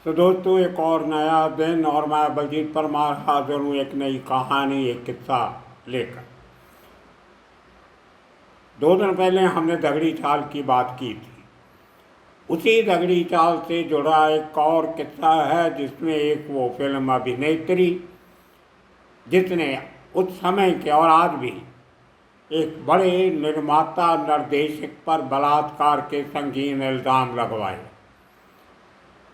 तो दोस्तों, एक और नया दिन और मैं बलजीत परमार हाजिर हूँ एक नई कहानी, एक किस्सा लेकर। 2 दिन पहले हमने दगड़ी चाल की बात की थी। उसी दगड़ी चाल से जुड़ा एक और किस्सा है जिसमें एक वो फिल्म अभिनेत्री जिसने उस समय के और आज भी एक बड़े निर्माता निर्देशक पर बलात्कार के संगीन इल्ज़ाम लगवाए,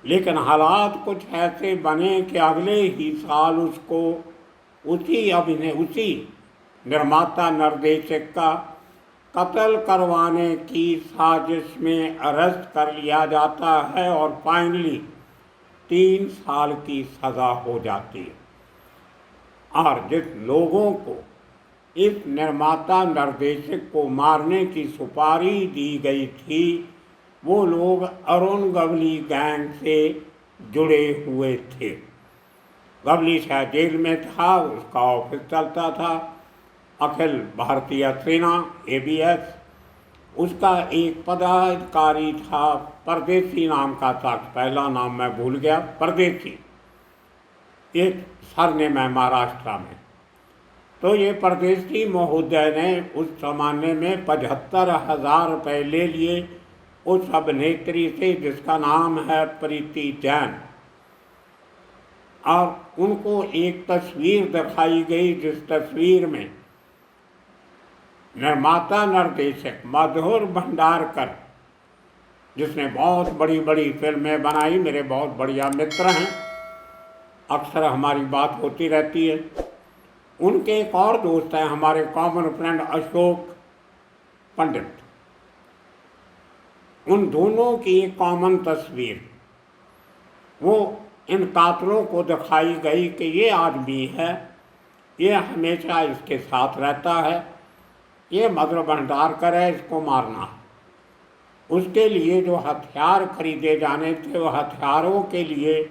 लेकिन हालात कुछ ऐसे बने कि अगले ही साल उसको उसी निर्माता निर्देशक का कत्ल करवाने की साजिश में अरेस्ट कर लिया जाता है और फाइनली 3 साल की सज़ा हो जाती है। और जिस लोगों को इस निर्माता निर्देशक को मारने की सुपारी दी गई थी वो लोग अरुण गवली गैंग से जुड़े हुए थे। गवली शायद जेल में था, उसका ऑफिस चलता था अखिल भारतीय सेना ABS। उसका एक पदाधिकारी था, परदेसी नाम का था, पहला नाम मैं भूल गया, परदेसी, एक सरनेम है महाराष्ट्र में। तो ये परदेसी महोदय ने उस ज़माने में 75,000 रुपये ले लिए उस अभिनेत्री से जिसका नाम है प्रीति जैन, और उनको एक तस्वीर दिखाई गई जिस तस्वीर में निर्माता निर्देशक मधुर भंडारकर, जिसने बहुत बड़ी बड़ी फिल्में बनाई, मेरे बहुत बढ़िया मित्र हैं, अक्सर हमारी बात होती रहती है। उनके एक और दोस्त हैं, हमारे कॉमन फ्रेंड अशोक पंडित, उन दोनों की एक कॉमन तस्वीर वो इन कातलों को दिखाई गई कि ये आदमी है, ये हमेशा इसके साथ रहता है, ये मधुर भंडारकर है, इसको मारना। उसके लिए जो हथियार खरीदे जाने थे वो हथियारों के लिए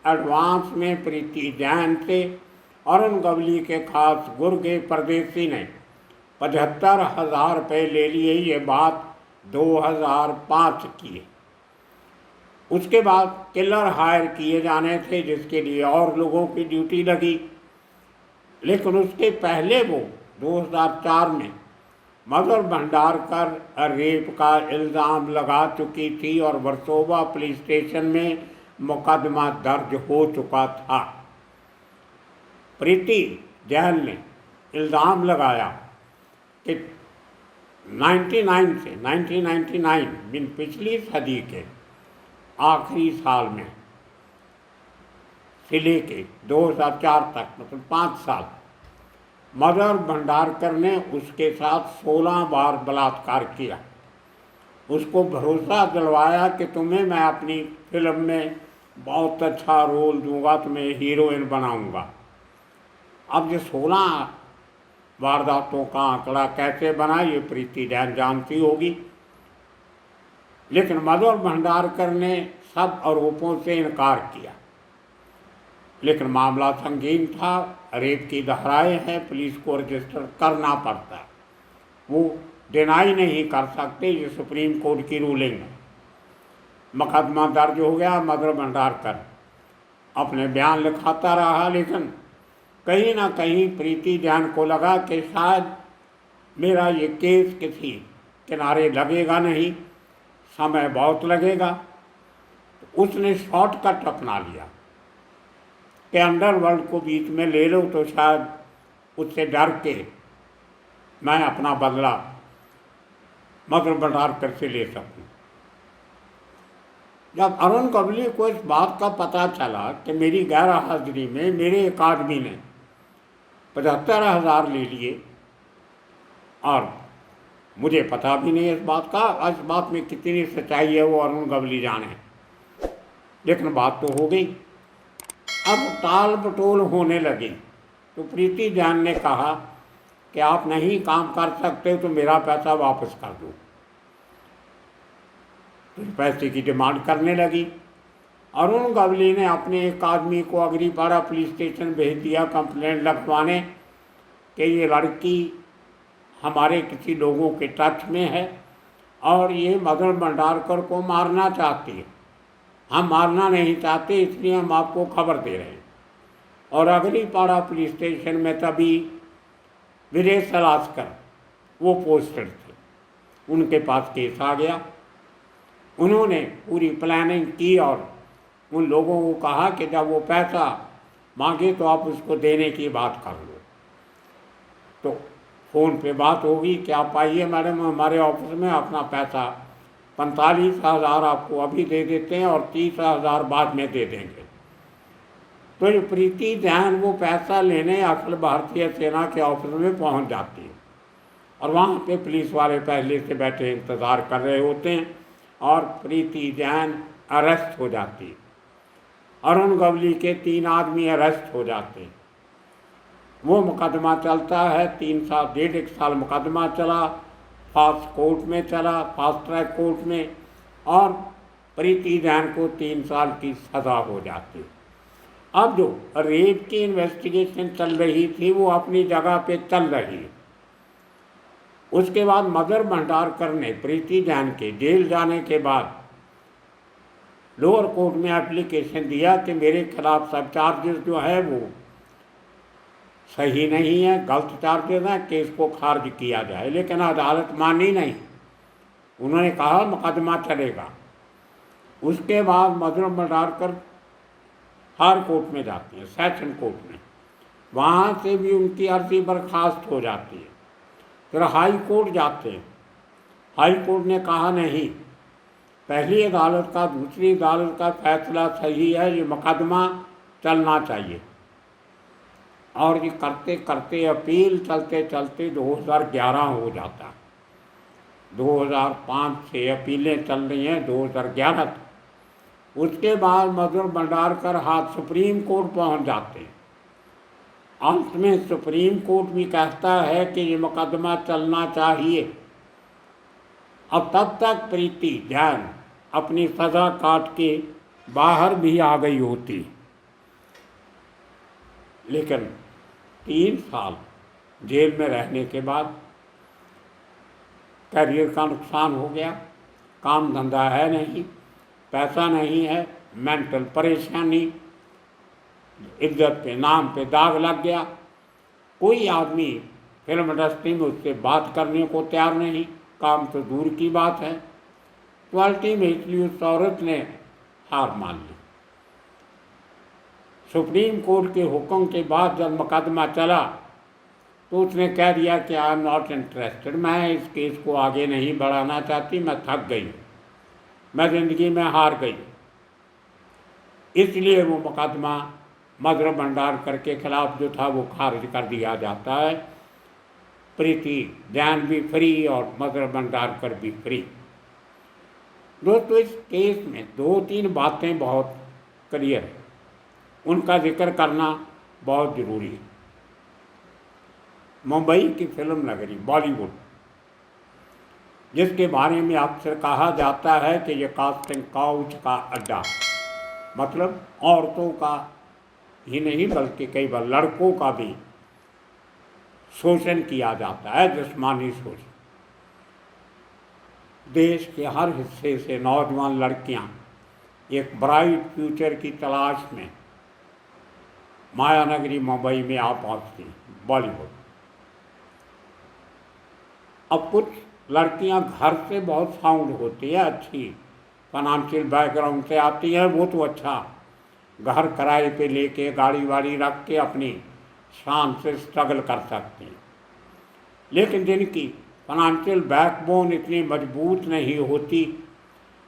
एडवांस में प्रीति जैन से अरुण गवली के खास गुर्गे परदेसी ने 75,000 रुपये ले लिए। ये बात 2005 की है। उसके बाद किलर हायर किए जाने थे जिसके लिए और लोगों की ड्यूटी लगी, लेकिन उसके पहले वो 2004 में मधुर भंडारकर रेप का इल्ज़ाम लगा चुकी थी और वर्सोवा पुलिस स्टेशन में मुकदमा दर्ज हो चुका था। प्रीति जैन ने इल्ज़ाम लगाया कि 1999 बिन पिछली सदी के आखिरी साल में से लेके 2004 तक, मतलब 5 साल, मधुर भंडारकर ने उसके साथ 16 बार बलात्कार किया। उसको भरोसा दिलवाया कि तुम्हें मैं अपनी फिल्म में बहुत अच्छा रोल दूंगा, तुम्हें हीरोइन बनाऊंगा। अब ये 16 वारदातों का आंकड़ा कैसे बना ये प्रीति जैन जानती होगी, लेकिन मधुर भंडारकर ने सब आरोपों से इनकार किया। लेकिन मामला संगीन था, रेप की धाराएं हैं, पुलिस को रजिस्टर करना पड़ता है, वो डिनाई नहीं कर सकते, ये सुप्रीम कोर्ट की रूलिंग है। मुकदमा दर्ज हो गया। मधुर भंडारकर अपने बयान लिखाता रहा, लेकिन कहीं ना कहीं प्रीति जैन को लगा कि शायद मेरा ये केस किसी किनारे लगेगा नहीं, समय बहुत लगेगा। तो उसने शॉर्टकट अपना लिया कि अंडरवर्ल्ड को बीच में ले लो तो शायद उससे डर के मैं अपना बदला मधुर भंडारकर से ले सकूं। जब अरुण गवली को इस बात का पता चला कि मेरी गैर हाजिरी में मेरे एक आदमी ने 75,000 ले लिए और मुझे पता भी नहीं इस बात का, इस बात में कितनी सच्चाई है वो अरुण गवली जाने, लेकिन बात तो हो गई। अब टाल बटोल होने लगी तो प्रीति जैन ने कहा कि आप नहीं काम कर सकते तो मेरा पैसा वापस कर दो। तो पैसे की डिमांड करने लगी। अरुण गवली ने अपने एक आदमी को अग्रीपाड़ा पुलिस स्टेशन भेज दिया कंप्लेंट लिखवाने कि ये लड़की हमारे किसी लोगों के टच में है और ये मधुर भंडारकर को मारना चाहती है। हम मारना नहीं चाहते, इसलिए हम आपको खबर दे रहे हैं। और अगली पाड़ा पुलिस स्टेशन में तभी विजय सलास्कर वो पोस्टर थे, उनके पास केस आ गया। उन्होंने पूरी प्लानिंग की और उन लोगों को कहा कि जब वो पैसा मांगे तो आप उसको देने की बात कर लो। तो फ़ोन पे बात होगी कि आप आइए मैडम हमारे ऑफिस में, अपना पैसा 45,000 आपको अभी दे देते हैं और 30,000 बाद में दे देंगे। तो ये प्रीति जैन वो पैसा लेने अखिल भारतीय सेना के ऑफिस में पहुंच जाती है और वहाँ पे पुलिस वाले पहले से बैठे इंतज़ार कर रहे होते हैं और प्रीति जैन अरेस्ट हो जाती है। अरुण गवली के 3 आदमी अरेस्ट हो जाते हैं। वो मुकदमा चलता है 3 साल, 1.5 साल मुकदमा चला, फास्ट कोर्ट में चला, फास्ट ट्रैक कोर्ट में, और प्रीति जैन को 3 साल की सज़ा हो जाती। अब जो रेप की इन्वेस्टिगेशन चल रही थी वो अपनी जगह पे चल रही है। उसके बाद मदर भंडारकर ने प्रीति जैन के जेल जाने के बाद लोअर कोर्ट में एप्लीकेशन दिया कि मेरे खिलाफ सब चार्जेस जो है वो सही नहीं है, गलत चार्जेस हैं, केस को खारिज किया जाए। लेकिन अदालत मानी नहीं, उन्होंने कहा मुकदमा चलेगा। उसके बाद मदर भंडारकर हाई कोर्ट में जाती हैं, सेशन कोर्ट में, वहाँ से भी उनकी अर्जी बर्खास्त हो जाती है। फिर हाई कोर्ट जाते हैं, हाई कोर्ट ने कहा नहीं, पहली अदालत का दूसरी अदालत का फैसला सही है, ये मुकदमा चलना चाहिए। और ये करते करते अपील चलते चलते 2011 हो जाता। 2005 से अपीलें चल रही हैं 2011 तक। उसके बाद मधुर भंडारकर हाथ सुप्रीम कोर्ट पहुंच जाते हैं। अंत में सुप्रीम कोर्ट भी कहता है कि ये मुकदमा चलना चाहिए। अब तब तक प्रीति जैन अपनी सज़ा काट के बाहर भी आ गई होती, लेकिन 3 साल जेल में रहने के बाद करियर का नुकसान हो गया, काम धंधा है नहीं, पैसा नहीं है, मेंटल परेशानी, इज्जत पे नाम पे दाग लग गया। कोई आदमी फिल्म इंडस्ट्री में उससे बात करने को तैयार नहीं, काम तो दूर की बात है। तो अल्टीमेटली उस औरत ने हार मान ली। सुप्रीम कोर्ट के हुक्म के बाद जब मुकदमा चला तो उसने कह दिया कि आई एम नॉट इंटरेस्टेड, मैं इस केस को आगे नहीं बढ़ाना चाहती, मैं थक गई, मैं ज़िंदगी में हार गई। इसलिए वो मुकदमा मधुर भंडारकर के खिलाफ जो था वो खारिज कर दिया जाता है। प्रीति जैन भी फ्री और मधुर भंडारकर भी फ्री। दोस्तों, इस केस में 2-3 बातें बहुत क्लियर है, उनका जिक्र करना बहुत ज़रूरी है। मुंबई की फिल्म नगरी बॉलीवुड, जिसके बारे में अक्सर कहा जाता है कि ये कास्टिंग काउच का अड्डा, मतलब औरतों का ही नहीं बल्कि कई बार लड़कों का भी शोषण किया जाता है, जिस्मानी शोषण। देश के हर हिस्से से नौजवान लड़कियां एक ब्राइट फ्यूचर की तलाश में मायानगरी मुंबई में आ पहुंचती हैं, बॉलीवुड। अब कुछ लड़कियां घर से बहुत साउंड होती है, अच्छी फाइनेंशियल बैकग्राउंड से आती हैं, वो तो अच्छा घर किराए पे लेके गाड़ी वाड़ी रख के अपनी शान से स्ट्रगल कर सकती हैं। लेकिन जिनकी फाइनेंशियल बैकबोन इतनी मजबूत नहीं होती,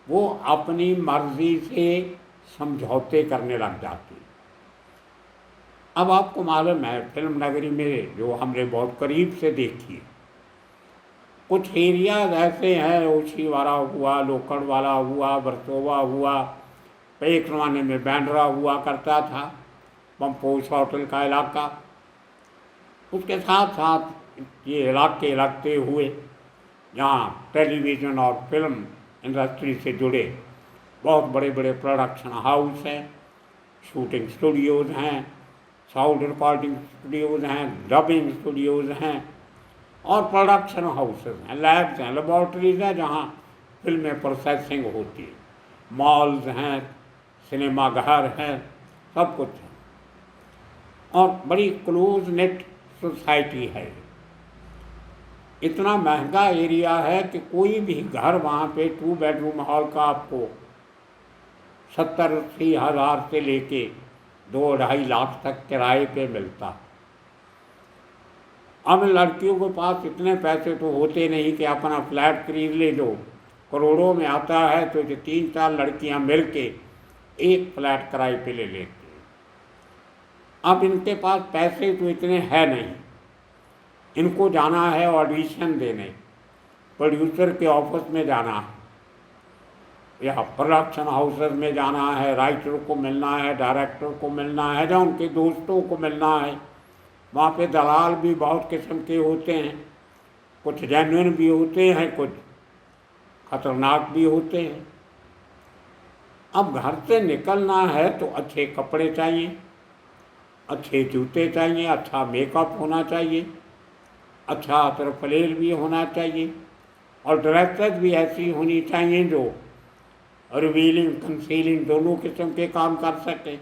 वो अपनी मर्जी से समझौते करने लग जाती। अब आपको मालूम है फिल्म नगरी में जो हमने बहुत करीब से देखी, कुछ एरियाज ऐसे हैं, ओशीवाड़ा हुआ, लोखंडवाला हुआ, वर्सोवा हुआ, एक ज़माने में बैंड्रा हुआ करता था, पंपोश होटल का इलाका। उसके साथ साथ ये इलाके लगते हुए जहाँ टेलीविज़न और फिल्म इंडस्ट्री से जुड़े बहुत बड़े बड़े प्रोडक्शन हाउस हैं, शूटिंग स्टूडियोज़ हैं, साउंड रिकॉर्डिंग स्टूडियोज़ हैं, डबिंग स्टूडियोज़ हैं और प्रोडक्शन हाउसेस हैं, लैब्स हैं, लेबॉर्ट्रीज़ हैं जहाँ फिल्में प्रोसेसिंग होती है, मॉल्स हैं, सिनेमा घर है, सब कुछ है और बड़ी क्लोज नेट सोसाइटी है। इतना महंगा एरिया है कि कोई भी घर वहाँ पे 2 बेडरूम हॉल का आपको 70-80 हज़ार से लेके 2-2.5 लाख तक किराए पे मिलता। अब लड़कियों के पास इतने पैसे तो होते नहीं कि अपना फ्लैट खरीद ले, जो करोड़ों में आता है, तो ये 3-4 लड़कियां मिलके एक फ्लैट किराए पे ले लेती हैं। अब इनके पास पैसे तो इतने हैं नहीं, इनको जाना है ऑडिशन देने, प्रोड्यूसर के ऑफिस में जाना है या प्रोडक्शन हाउसेस में जाना है, राइटर को मिलना है, डायरेक्टर को मिलना है या उनके दोस्तों को मिलना है। वहाँ पे दलाल भी बहुत किस्म के होते हैं, कुछ जेन्युइन भी होते हैं, कुछ खतरनाक भी होते हैं। अब घर से निकलना है तो अच्छे कपड़े चाहिए, अच्छे जूते चाहिए, अच्छा मेकअप होना चाहिए, अच्छा अतरफलेल भी होना चाहिए और ड्रेसेस भी ऐसी होनी चाहिए जो रिवीलिंग कंसीलिंग दोनों किस्म के काम कर सकें।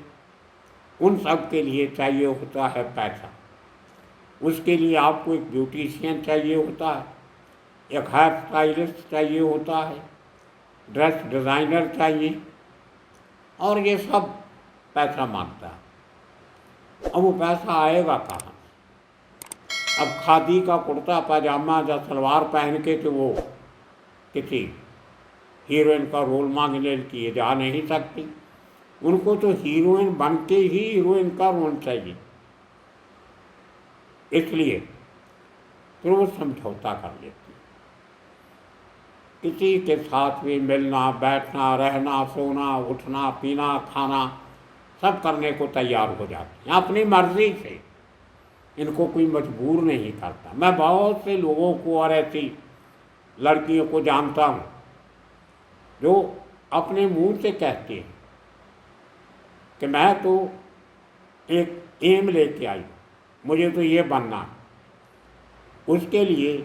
उन सब के लिए चाहिए होता है पैसा। उसके लिए आपको एक ब्यूटिशियन चाहिए होता है, एक हेयर स्टाइलिस्ट चाहिए होता है, ड्रेस डिज़ाइनर चाहिए और ये सब पैसा मांगता है। अब वो पैसा आएगा कहाँ? अब खादी का कुर्ता पाजामा या सलवार पहन के तो वो किसी हीरोइन का रोल मांगने के लिए जा नहीं सकती। उनको तो हीरोइन बन के ही हीरोइन का रोल चाहिए, इसलिए फिर वो समझौता कर लेती। किसी के साथ भी मिलना, बैठना, रहना, सोना, उठना, पीना, खाना सब करने को तैयार हो जाती हैं अपनी मर्जी से। इनको कोई मजबूर नहीं करता। मैं बहुत से लोगों को और ऐसी लड़कियों को जानता हूँ जो अपने मुंह से कहती हैं कि मैं तो एक एम लेके आई, मुझे तो ये बनना है, उसके लिए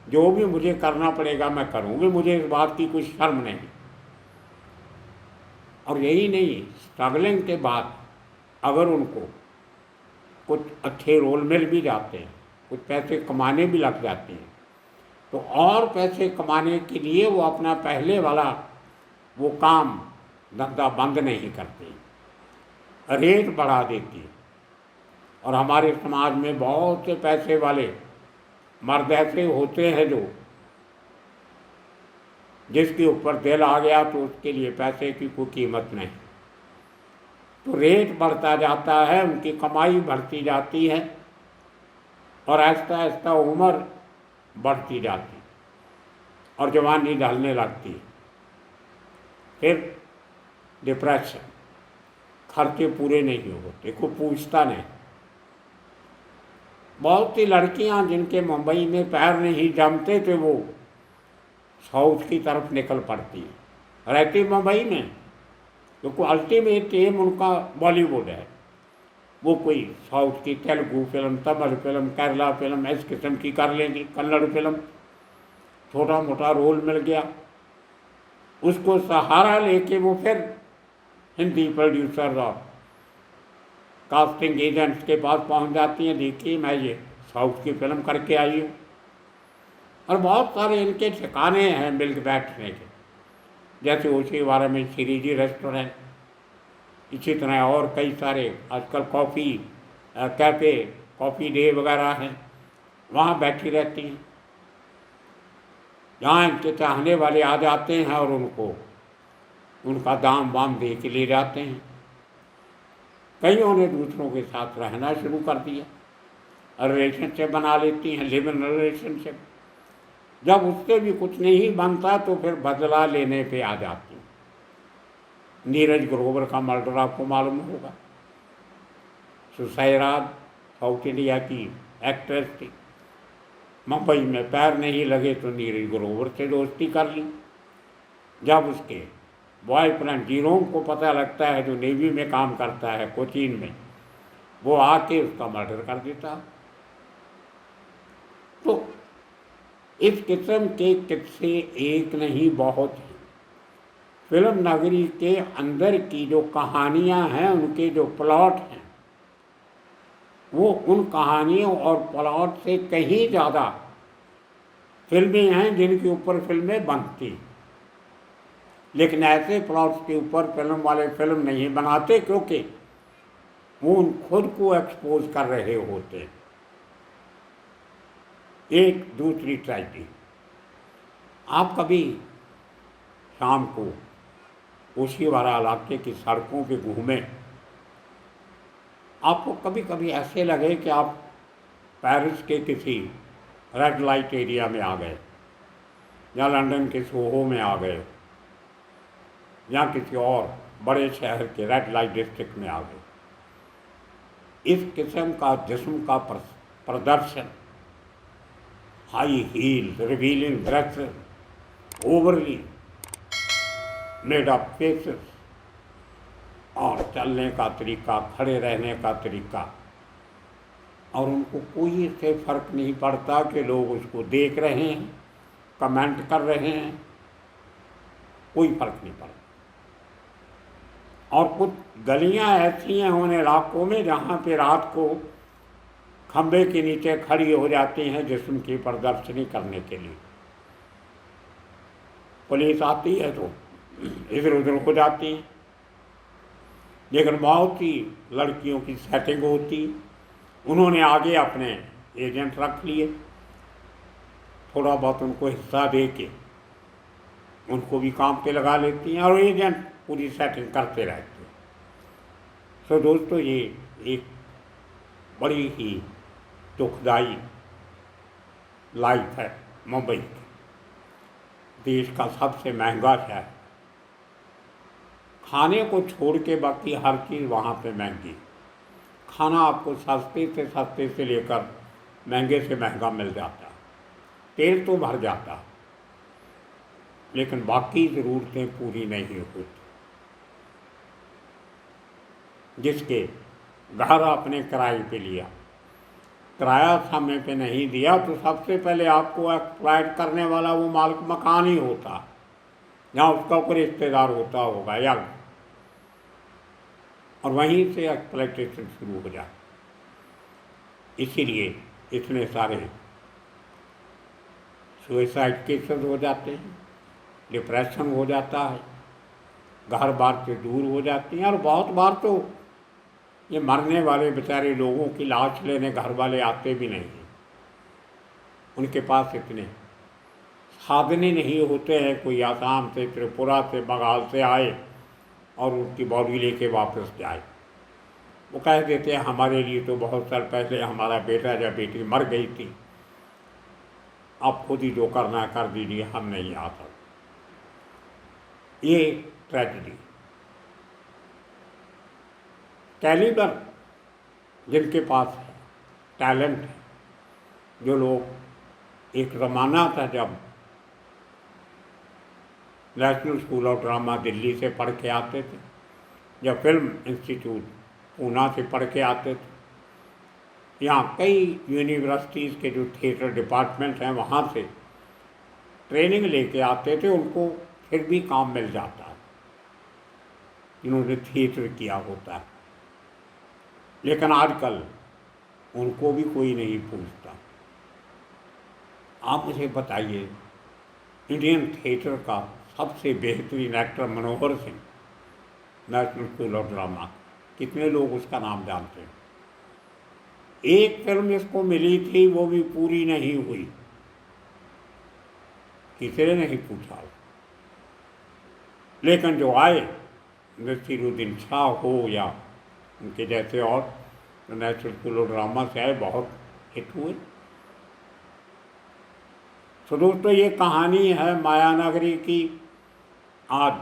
जो भी मुझे करना पड़ेगा मैं करूँगी, मुझे इस बात की कोई शर्म नहीं। और यही नहीं, स्ट्रगलिंग के बाद अगर उनको कुछ अच्छे रोल मिल भी जाते हैं, कुछ पैसे कमाने भी लग जाते हैं, तो और पैसे कमाने के लिए वो अपना पहले वाला वो काम धंधा बंद नहीं करते, रेट बढ़ा देती है। और हमारे समाज में बहुत से पैसे वाले मर्द ऐसे होते हैं जो जिसके ऊपर दिल आ गया तो उसके लिए पैसे की कोई कीमत नहीं, तो रेट बढ़ता जाता है, उनकी कमाई बढ़ती जाती है और आहिस्ता आहिस्ता उम्र बढ़ती जाती और जवानी ढलने लगती है। फिर डिप्रेशन, खर्चे पूरे नहीं होते, कोई पूछता नहीं। बहुत सी लड़कियां जिनके मुंबई में पैर नहीं जमते थे वो साउथ की तरफ निकल पड़ती है, रहती मुंबई में, क्योंकि अल्टीमेट एम उनका बॉलीवुड है। वो कोई साउथ की Telugu film, Tamil film, Kerala film इस किस्म की कर लेंगी, कन्नड़ फिल्म, छोटा मोटा रोल मिल गया, उसको सहारा लेके वो फिर हिंदी प्रोड्यूसर और कास्टिंग एजेंट्स के पास पहुंच जाती हैं, देखिए मैं ये साउथ की फिल्म करके आई हूँ। और बहुत सारे इनके ठिकाने हैं मिल बैठने के, जैसे ओशीवारा में श्रीजी रेस्टोरेंट, इसी तरह और कई सारे आजकल कॉफ़ी कैफ़े, कॉफ़ी डे वगैरह हैं, वहाँ बैठी रहती हैं, जहाँ इनके चाहने वाले आ जाते हैं और उनको उनका दाम वाम दे के ले जाते हैं। कईयों ने दूसरों के साथ रहना शुरू कर दिया, रिलेशनशिप बना लेती हैं, लिव इन रिलेशनशिप। जब उससे भी कुछ नहीं बनता तो फिर बदला लेने पे आ जाती हैं। नीरज ग्रोवर का मर्डर आपको मालूम होगा। सुसैराज साउथ इंडिया की एक्ट्रेस थी, मुंबई में पैर नहीं लगे तो नीरज ग्रोवर से दोस्ती कर ली। जब उसके बॉयफ्रेंड जीरोम को पता लगता है, जो नेवी में काम करता है कोचीन में, वो आके उसका मर्डर कर देता। तो इस किस्म के किस्से एक नहीं बहुत हैं। फिल्म नगरी के अंदर की जो कहानियाँ हैं, उनके जो प्लॉट हैं, वो उन कहानियों और प्लॉट से कहीं ज़्यादा फिल्में हैं जिनके ऊपर फिल्में बनती। लेकिन ऐसे प्लॉट्स के ऊपर फिल्म वाले फिल्म नहीं बनाते, क्योंकि वो खुद को एक्सपोज कर रहे होते हैं। एक दूसरी ट्रेजेडी, आप कभी शाम को उसी वाला इलाके की सड़कों पे घूमें, आपको कभी कभी ऐसे लगे कि आप पेरिस के किसी रेड लाइट एरिया में आ गए, या लंदन के सोहो में आ गए, या किसी और बड़े शहर के रेड लाइट डिस्ट्रिक्ट में आ गए। इस किस्म का जिस्म का प्रदर्शन, high heel, revealing dresses, overly made up faces, और चलने का तरीका, खड़े रहने का तरीका, और उनको कोई इससे फर्क नहीं पड़ता कि लोग उसको देख रहे हैं, कमेंट कर रहे हैं, कोई फर्क नहीं पड़ता। और कुछ गलियां ऐसी हैं उन इलाकों में जहाँ पे रात को खंबे के नीचे खड़ी हो जाती हैं जिस्म की प्रदर्शनी करने के लिए। पुलिस आती है तो इधर उधर हो जाती हैं, लेकिन बहुत सी लड़कियों की सेटिंग होती, उन्होंने आगे अपने एजेंट रख लिए, थोड़ा बहुत उनको हिस्सा दे के उनको भी काम पे लगा लेती हैं, और एजेंट पूरी सेटिंग करते रहते हैं। सो दोस्तों, ये एक बड़ी ही दुखदाई लाइफ है मुंबई की, देश का सबसे महंगा शहर। खाने को छोड़ के बाकी हर चीज़ वहाँ पे महंगी। खाना आपको सस्ते से लेकर महंगे से महंगा मिल जाता, पेट तो भर जाता, लेकिन बाकी ज़रूरतें पूरी नहीं होती। जिसके घर आपने किराए पे लिया, किराया समय पे नहीं दिया, तो सबसे पहले आपको एक्सप्लॉइट करने वाला वो मालिक मकान ही होता, या उसका कोई रिश्तेदार होता होगा, या और वहीं से एक्सप्लॉइटेशन शुरू हो जाए। इसीलिए इतने सारे सुसाइड केसेस हो जाते हैं, डिप्रेशन हो जाता है, घर बार से दूर हो जाती हैं, और बहुत बार तो ये मरने वाले बेचारे लोगों की लाश लेने घर वाले आते भी नहीं हैं। उनके पास इतने साधन नहीं होते हैं, कोई आसाम से, त्रिपुरा से, बंगाल से आए और उनकी बॉडी लेके वापस जाए। वो कह देते हैं हमारे लिए तो बहुत साल पहले हमारा बेटा या बेटी मर गई थी, आप खुद ही जो करना कर दीजिए, हम नहीं आ सकते। ये ट्रेजेडी। कैलिबर जिनके पास है, टैलेंट है, जो लोग, एक ज़माना था जब national school of drama Delhi से पढ़ के आते थे, या फिल्म इंस्टीट्यूट पूना से पढ़ के आते थे, यहाँ कई यूनिवर्सिटीज़ के जो थिएटर डिपार्टमेंट हैं वहाँ से ट्रेनिंग लेके आते थे, उनको फिर भी काम मिल जाता है, इन्होंने थिएटर किया होता है। लेकिन आजकल उनको भी कोई नहीं पूछता। आप मुझे बताइए, इंडियन थिएटर का सबसे बेहतरीन actor Manohar Singh, national school of drama, कितने लोग उसका नाम जानते हैं? एक फिल्म इसको मिली थी, वो भी पूरी नहीं हुई, किसी ने नहीं पूछा। लेकिन जो आए, नसीरुद्दीन शाह हो या उनके जैसे और नेशनल स्कूल ऑफ ड्रामा से आए, बहुत हिट हुए। तो दोस्तों, ये कहानी है मायानगरी की। आज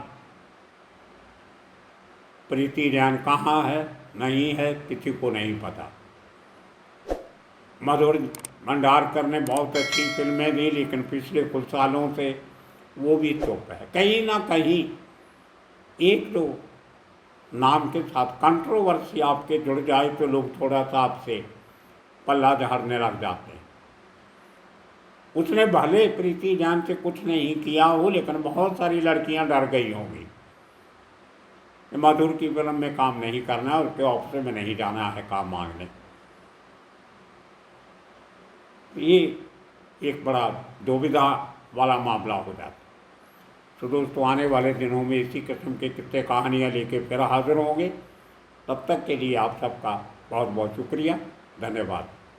प्रीति जैन कहाँ है, नहीं है, किसी को नहीं पता। मधुर भंडारकर ने बहुत अच्छी फिल्में दी, लेकिन पिछले कुछ सालों से वो भी चुप है। कहीं ना कहीं एक तो नाम के साथ कंट्रोवर्सी आपके जुड़ जाए तो लोग थोड़ा सा आपसे पल्ला झाड़ने लग जाते हैं। उसने भले प्रीति जान से कुछ नहीं किया हो, लेकिन बहुत सारी लड़कियां डर गई होंगी मधुर की फिल्म में काम नहीं करना है, उसके ऑफिस में नहीं जाना है काम मांगने। ये एक बड़ा दुविधा वाला मामला हो जाता। तो दोस्तों, आने वाले दिनों में इसी किस्म के किस्से कहानियाँ लेके फिर हाजिर होंगे। तब तक के लिए आप सबका बहुत बहुत शुक्रिया, धन्यवाद।